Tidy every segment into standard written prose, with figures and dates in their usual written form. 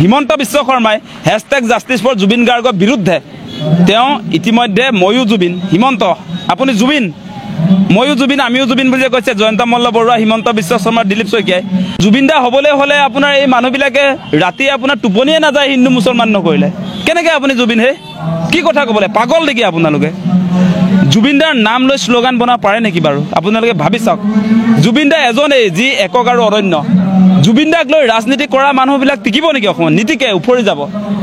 হিমন্ত বিশ্ব শৰ্মাই #justice for Zubeen গাৰ্গৰ বিৰুদ্ধে তেওঁ ইতিমধ্যে ময়ো জুবিন হিমন্ত আপুনি জুবিন ময়ো জুবিন আমিও জুবিন বুলি কৈছে জয়ন্ত মল্ল বৰুৱা হিমন্ত বিশ্ব শৰ্মা দিলীপ শইকীয়াই জুবিন দা হ'বলৈ হ'লে আপোনাৰ এই মানুহবিলাকে ৰাতি আপোনাৰ টোপনিয়ে নাযায় হিন্দু মুছলমান নকৰিলে কেনেকৈ আপুনি জুবিন হে কি কথা ক'বলৈ পাগল নেকি আপোনালোকে জুবিন দাৰ নাম লৈ শ্লোগান বনাব পাৰে নেকি বাৰু আপোনালোকে ভাবি চাওক জুবিন দা এজনেই যি একক আৰু অৰণ্য জুবিন দাক লৈ ৰাজনীতি কৰা মানুহবিলাক টিকিব নেকি অসমত নীতিকে উফৰি যাব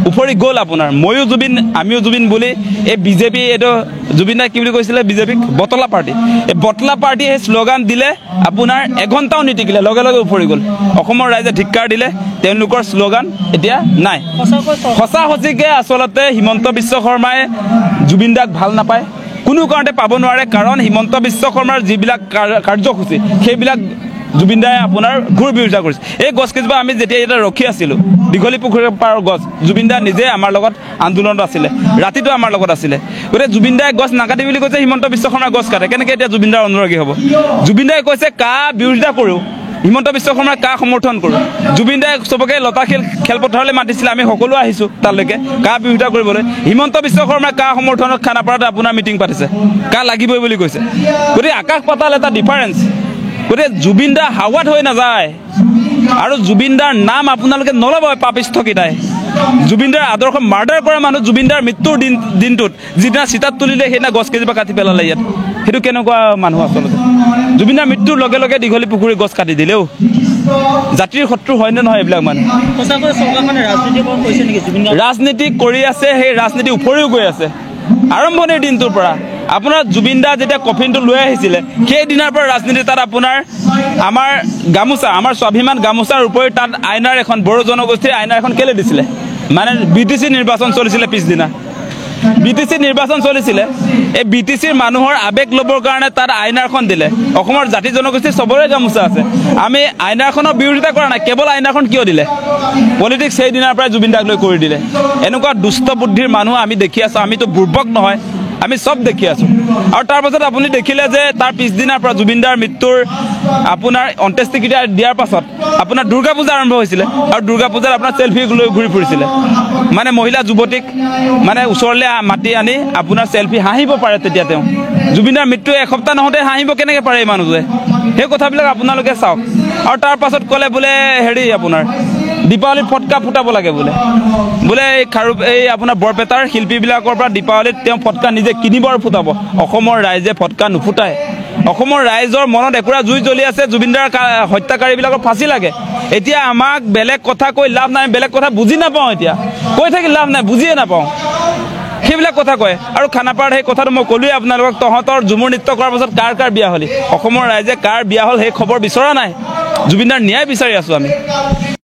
উফৰি গ'ল আপোনাৰ ময়ো জুবিন আমিও জুবিন বুলি এই বিজেপি এইটো জুবিন দাই কি বুলি কৈছিলে বিজেপিক বটলা পাৰ্টি এই বটলা পাৰ্টি সেই শ্লোগান দিলে আপোনাৰ এঘণ্টাও নীতিকিলে লগে লগে উফৰি গ'ল অসমৰ ৰাইজে ধিক্কাৰ দিলে তেওঁলোকৰ শ্লোগান এতিয়া নাই সঁচা সঁচিকে আচলতে হিমন্ত বিশ্ব শৰ্মাই জুবিন দাক ভাল নাপায় কোনো কাৰণতে পাব নোৱাৰে কাৰণ হিমন্ত বিশ্ব শৰ্মাৰ যিবিলাক কাৰ্যসূচী সেইবিলাক জুবিন দাই আপোনাৰ ঘূৰ বিৰোধিতা কৰিছে এই গছ কেইজোপা আমি যেতিয়া এটা ৰখি আছিলোঁ দীঘলী পুখুৰীৰ পাৰৰ গছ জুবিন দা নিজে আমাৰ লগত আন্দোলনত আছিলে ৰাতিটো আমাৰ লগত আছিলে গতিকে জুবিন দাই গছ নাকাটি বুলি কৈছে হিমন্ত বিশ্ব শৰ্মাই গছ কাটে কেনেকৈ এতিয়া জুবিন দাৰ অনুৰাগী হ'ব জুবিন দাই কৈছে কা বিৰোধিতা কৰোঁ হিমন্ত বিশ্ব শৰ্মাই কা সমৰ্থন কৰোঁ জুবিন দাই চবকে লতা খেলপথাৰলৈ মাতিছিলে আমি সকলো আহিছোঁ তালৈকে কা বিৰোধিতা কৰিবলৈ হিমন্ত বিশ্ব শৰ্মাই কা সমৰ্থনত খানাপাৰাত আপোনাৰ মিটিং পাতিছে কা লাগিবই বুলি কৈছে গতিকে আকাশ পাতাল এটা ডিফাৰেঞ্চ গতিকে জুবিন দা হাৱাত হৈ নাযায় আৰু জুবিন দাৰ নাম আপোনালোকে নল'ব পাপিষ্ঠকেইটাই জুবিন দাৰ আদৰ্শ মাৰ্ডাৰ কৰা মানুহ জুবিন দাৰ মৃত্যুৰ দিনটোত যিদিনা চিতাত তুলিলে সেইদিনা গছ কেইজোপা কাটি পেলালে ইয়াত সেইটো কেনেকুৱা মানুহ আচলতে জুবিন দাৰ মৃত্যুৰ লগে লগে দীঘলী পুখুৰী গছ কাটি দিলেও জাতিৰ শত্ৰু হয়নে নহয় এইবিলাক মানুহ ৰাজনীতি কৰি আছে সেই ৰাজনীতি উপৰিও গৈ আছে আৰম্ভণিৰ দিনটোৰ পৰা আপোনাৰ জুবিন দা যেতিয়া কফিনটো লৈ আহিছিলে সেইদিনাৰ পৰা ৰাজনীতি তাত আপোনাৰ আমাৰ গামোচা আমাৰ স্বাভিমান গামোচাৰ উপৰি তাত আইনাৰ এখন বড়ো জনগোষ্ঠীৰ আইনাৰ এখন কেলে দিছিলে মানে BTC নিৰ্বাচন চলিছিলে পিছদিনা BTC নিৰ্বাচন চলিছিলে এই BTCৰ মানুহৰ আবেগ ল'বৰ কাৰণে তাত আইনাৰখন দিলে অসমৰ জাতি জনগোষ্ঠীৰ চবৰে গামোচা আছে আমি আইনাৰখনৰ বিৰোধিতা কৰা নাই কেৱল আইনাৰখন কিয় দিলে পলিটিক্স সেইদিনাৰ পৰাই জুবিন দাক লৈ কৰি দিলে এনেকুৱা দুষ্ট বুদ্ধিৰ মানুহ আমি দেখি আছোঁ আমিতো বুৰ্বক নহয় আমি সব দেখি আছোঁ আৰু তাৰ পাছত আপুনি দেখিলে যে তাৰ পিছদিনাৰ পৰা জুবিন দাৰ মৃত্যুৰ আপোনাৰ অন্ত্যেষ্টিক্ৰিয়া দিয়াৰ পাছত আপোনাৰ দুৰ্গা পূজা আৰম্ভ হৈছিলে আৰু দুৰ্গা পূজাত আপোনাৰ চেলফি লৈ ঘূৰি ফুৰিছিলে মানে মহিলা যুৱতীক মানে ওচৰলৈ মাতি আনি আপোনাৰ চেলফি হাঁহিব পাৰে তেতিয়া তেওঁ জুবিন দাৰ মৃত্যু এসপ্তাহ নহওঁতে হাঁহিব কেনেকৈ পাৰে এই মানুহটোৱে সেই কথাবিলাক আপোনালোকে চাওক আৰু তাৰ পাছত ক'লে বোলে হেৰি আপোনাৰ দীপাৱলীত ফটকা ফুটাব লাগে বোলে এই আপোনাৰ বৰপেটাৰ শিল্পীবিলাকৰ পৰা দীপাৱলীত তেওঁ ফটকা নিজে কিনিব আৰু ফুটাব অসমৰ ৰাইজে ফটকা নুফুটায় অসমৰ ৰাইজৰ মনত একুৰা জুই জ্বলি আছে জুবিন দাৰ হত্যাকাৰীবিলাকৰ ফাঁচি লাগে এতিয়া আমাক বেলেগ কথা কৈ লাভ নাই বেলেগ কথা বুজি নাপাওঁ এতিয়া কৈ থাকি লাভ নাই বুজিয়ে নাপাওঁ সেইবিলাক কথা কয় আৰু খানাপাৰাত সেই কথাটো মই ক'লোৱেই আপোনালোকক তহঁতৰ ঝুমুৰ নৃত্য কৰাৰ পাছত কাৰ বিয়া হ'লি অসমৰ ৰাইজে কাৰ বিয়া হ'ল সেই খবৰ বিচৰা নাই জুবিন দাৰ ন্যায় বিচাৰি আছোঁ আমি